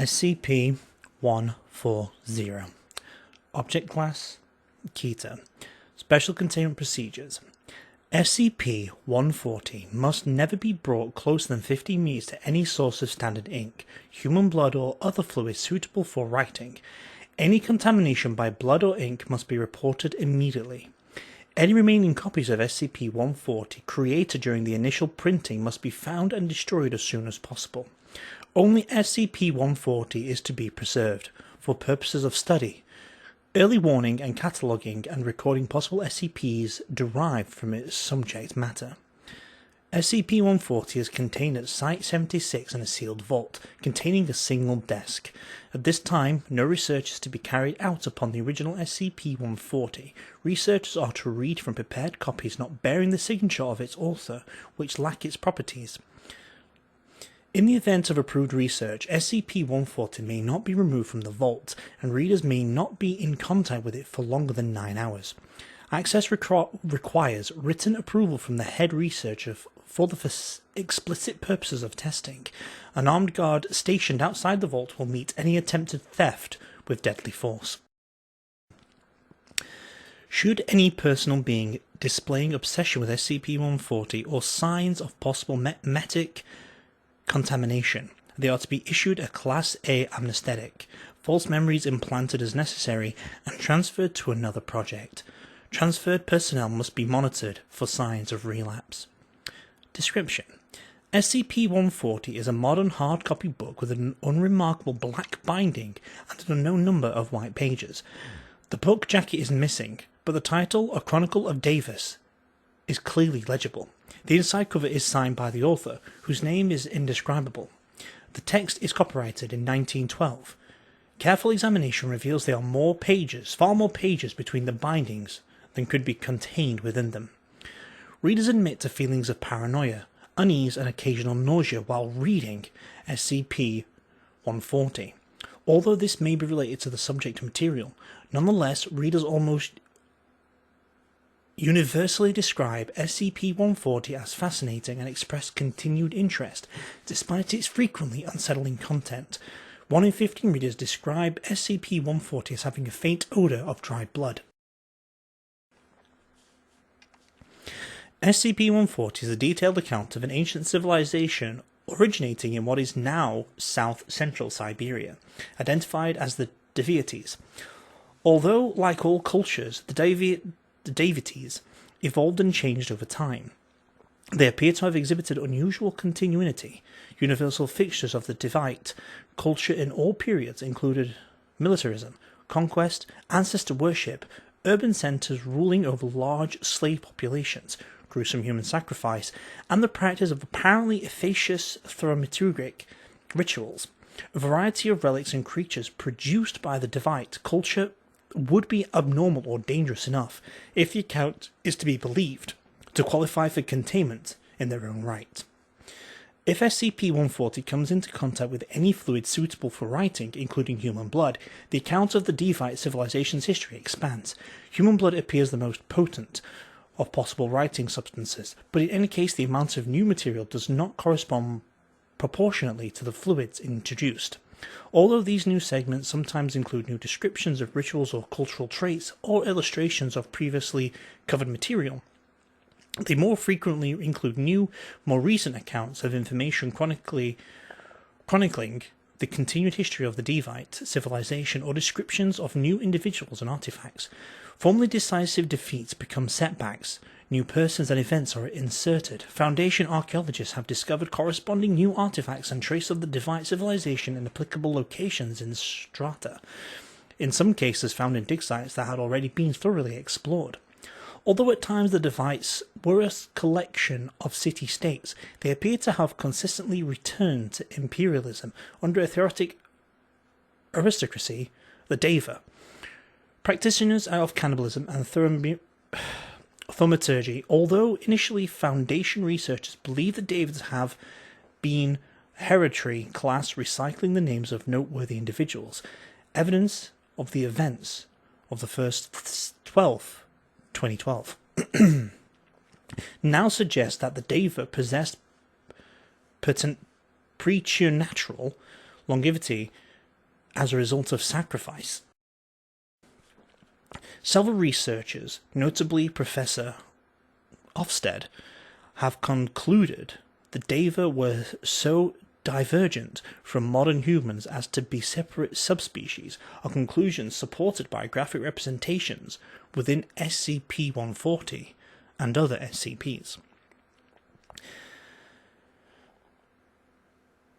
SCP-140 Object Class Keter. Special Containment Procedures. SCP-140 must never be brought closer than 50 meters to any source of standard ink, human blood or other fluid suitable for writing. Any contamination by blood or ink must be reported immediately. Any remaining copies of SCP-140 created during the initial printing must be found and destroyed as soon as possible. Only SCP-140 is to be preserved, for purposes of study, early warning and cataloguing and recording possible SCPs derived from its subject matter. SCP-140 is contained at Site-76 in a sealed vault, containing a single desk. At this time, no research is to be carried out upon the original SCP-140. Researchers are to read from prepared copies not bearing the signature of its author, which lack its properties. In the event of approved research, SCP-140 may not be removed from the vault, and readers may not be in contact with it for longer than 9 hours. Access requires written approval from the head researcher for the explicit purposes of testing. An armed guard stationed outside the vault will meet any attempted theft with deadly force. Should any personal being displaying obsession with SCP-140 or signs of possible metic contamination, they are to be issued a Class A anesthetic, false memories implanted as necessary, and transferred to another project. Transferred personnel must be monitored for signs of relapse. Description: SCP-140 is a modern hard-copy book with an unremarkable black binding and an unknown number of white pages. The book jacket is missing, but the title, A Chronicle of Davis, is clearly legible. The inside cover is signed by the author, whose name is indescribable. The text is copyrighted in 1912. Careful examination reveals there are far more pages between the bindings than could be contained within them. Readers admit to feelings of paranoia, unease and occasional nausea while reading SCP-140. Although this may be related to the subject material, nonetheless readers almost universally describe SCP-140 as fascinating and express continued interest, despite its frequently unsettling content. 1 in 15 readers describe SCP-140 as having a faint odour of dried blood. SCP-140 is a detailed account of an ancient civilization originating in what is now south-central Siberia, identified as the Davites. Although, like all cultures, the Davites evolved and changed over time. They appear to have exhibited unusual continuity. Universal fixtures of the Davite culture in all periods included militarism, conquest, ancestor worship, urban centres ruling over large slave populations, gruesome human sacrifice, and the practice of apparently efficacious thaumaturgic rituals. A variety of relics and creatures produced by the Davite culture would be abnormal or dangerous enough, if the account is to be believed, to qualify for containment in their own right. If SCP-140 comes into contact with any fluid suitable for writing, including human blood, the account of the Davite civilization's history expands. Human blood appears the most potent of possible writing substances, but in any case the amount of new material does not correspond proportionately to the fluids introduced. Although these new segments sometimes include new descriptions of rituals or cultural traits, or illustrations of previously covered material, they more frequently include new, more recent accounts of information chronicling the continued history of the Davite civilization or descriptions of new individuals and artifacts. Formerly decisive defeats become setbacks. New persons and events are inserted. Foundation archaeologists have discovered corresponding new artifacts and traces of the Davite civilization in applicable locations in strata, in some cases found in dig sites that had already been thoroughly explored. Although at times the Davites were a collection of city-states, they appear to have consistently returned to imperialism under a theocratic aristocracy, the Deva. Practitioners of cannibalism and thaumaturgy. Although initially Foundation researchers believe the Davids have been hereditary class recycling the names of noteworthy individuals, evidence of the events of the first 2012 now suggests that the Deva possessed preternatural longevity as a result of sacrifice. Several researchers, notably Professor Ofsted, have concluded the Deva were so divergent from modern humans as to be separate subspecies, a conclusion supported by graphic representations within SCP-140 and other SCPs.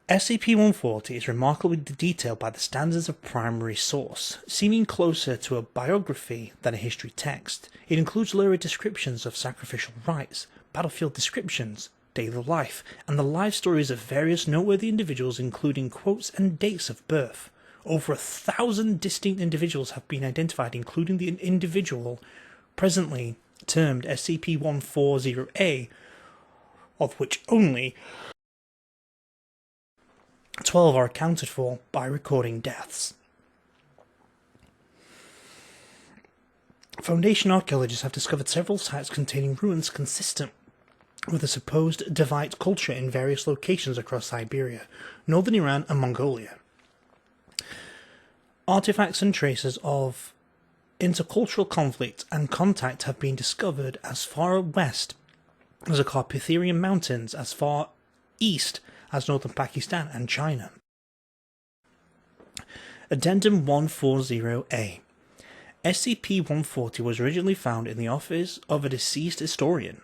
SCP-140 is remarkably detailed by the standards of primary source, seeming closer to a biography than a history text. It includes lurid descriptions of sacrificial rites, battlefield descriptions, daily life, and the life stories of various noteworthy individuals, including quotes and dates of birth. Over 1,000 distinct individuals have been identified, including the individual presently termed SCP-140-A, of which only 12 are accounted for by recording deaths. Foundation archaeologists have discovered several sites containing ruins consistent with a supposed Devite culture in various locations across Siberia, northern Iran and Mongolia. Artifacts and traces of intercultural conflict and contact have been discovered as far west as the Carpathian Mountains, as far east as northern Pakistan and China. Addendum 140-A. SCP-140 was originally found in the office of a deceased historian.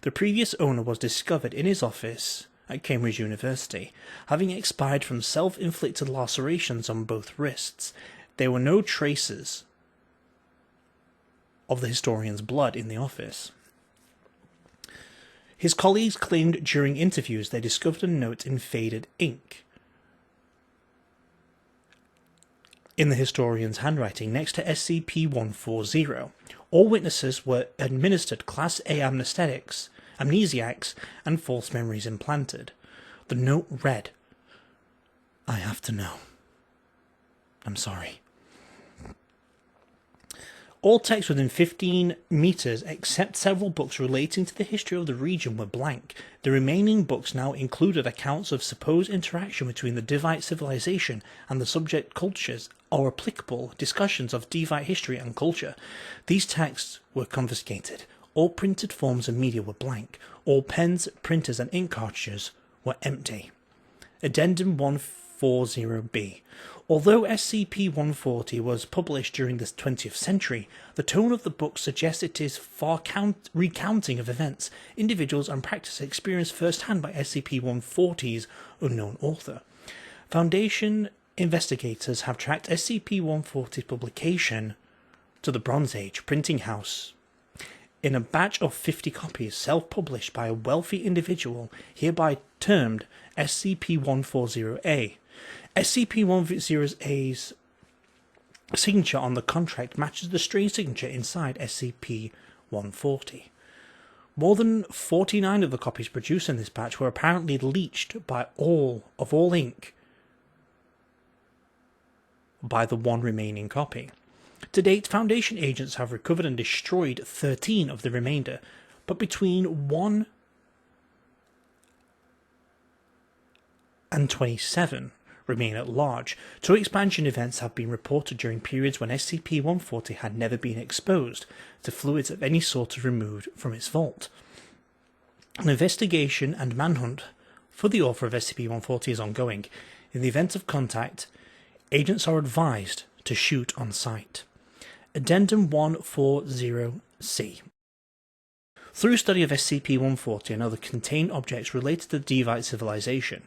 The previous owner was discovered in his office at Cambridge University, having expired from self-inflicted lacerations on both wrists. There were no traces of the historian's blood in the office. His colleagues claimed during interviews they discovered a note in faded ink in the historian's handwriting next to SCP-140. All witnesses were administered Class A amnesiacs, and false memories implanted. The note read, "I have to know. I'm sorry." All text within 15 meters, except several books relating to the history of the region, were blank. The remaining books now included accounts of supposed interaction between the Devite civilization and the subject cultures, or applicable discussions of Devite history and culture. These texts were confiscated. All printed forms of media were blank. All pens, printers, and ink cartridges were empty. Addendum 140-B. Although SCP-140 was published during the 20th century, the tone of the book suggests it is far recounting of events, individuals, and practices experienced firsthand by SCP-140's unknown author. Foundation investigators have tracked SCP-140's publication to the Bronze Age printing house in a batch of 50 copies self-published by a wealthy individual, hereby termed SCP-140-A. SCP-140-A's signature on the contract matches the strange signature inside SCP-140. More than 49 of the copies produced in this batch were apparently leached by all ink by the one remaining copy. To date, Foundation agents have recovered and destroyed 13 of the remainder, but between 1 and 27 remain at large. Two expansion events have been reported during periods when SCP-140 had never been exposed to fluids of any sort removed from its vault. An investigation and manhunt for the author of SCP-140 is ongoing. In the event of contact, agents are advised to shoot on sight. Addendum 140-C. Through study of SCP-140 and other contained objects related to the Devite civilization,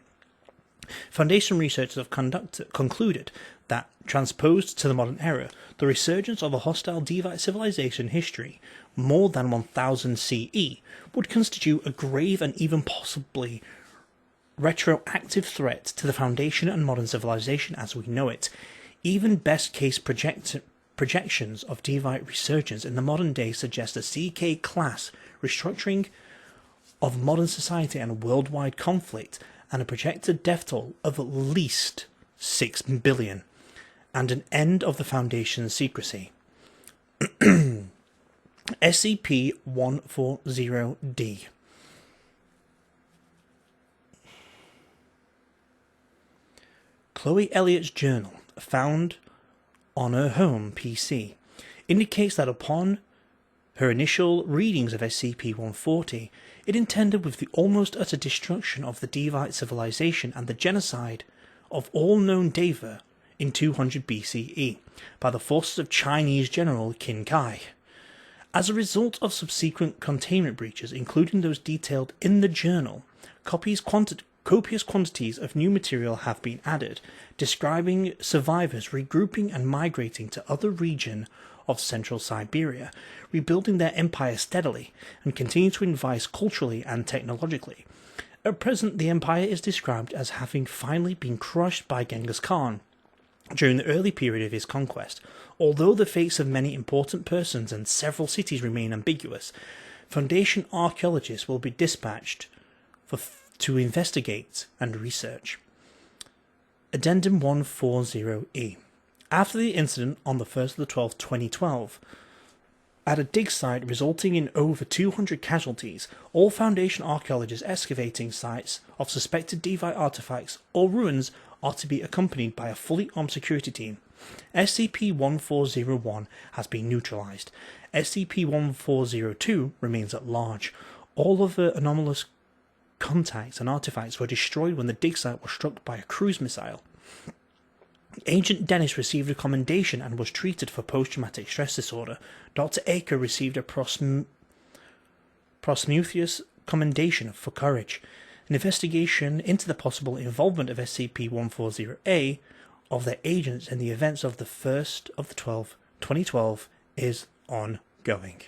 Foundation researchers have concluded that, transposed to the modern era, the resurgence of a hostile Devite civilization history more than 1000 CE would constitute a grave and even possibly retroactive threat to the Foundation and modern civilization as we know it. Even best-case projections of Devite resurgence in the modern day suggest a CK-class restructuring of modern society and worldwide conflict, and a projected death toll of at least 6 billion, and an end of the Foundation's secrecy. SCP-140-D. Chloe Elliott's journal, found on her home PC indicates that upon her initial readings of SCP-140, it intended with the almost utter destruction of the Devite civilization and the genocide of all known Deva in 200 BCE by the forces of Chinese General Qin Kai. As a result of subsequent containment breaches, including those detailed in the journal, copious quantities of new material have been added, describing survivors regrouping and migrating to other regions of central Siberia, rebuilding their empire steadily, and continue to advance culturally and technologically. At present, the empire is described as having finally been crushed by Genghis Khan during the early period of his conquest. Although the fates of many important persons and several cities remain ambiguous, Foundation archaeologists will be dispatched to investigate and research. Addendum 140E. After the incident on the 1st of the 12th, 2012, at a dig site resulting in over 200 casualties, all Foundation archaeologists excavating sites of suspected Devite artifacts or ruins are to be accompanied by a fully armed security team. SCP-1401 has been neutralized. SCP-1402 remains at large. All other anomalous contacts and artifacts were destroyed when the dig site was struck by a cruise missile. Agent Dennis received a commendation and was treated for post-traumatic stress disorder. Dr. Aker received a Prometheus commendation for courage. An investigation into the possible involvement of SCP-140A of their agents in the events of the 1st of the 12th, 2012 is ongoing.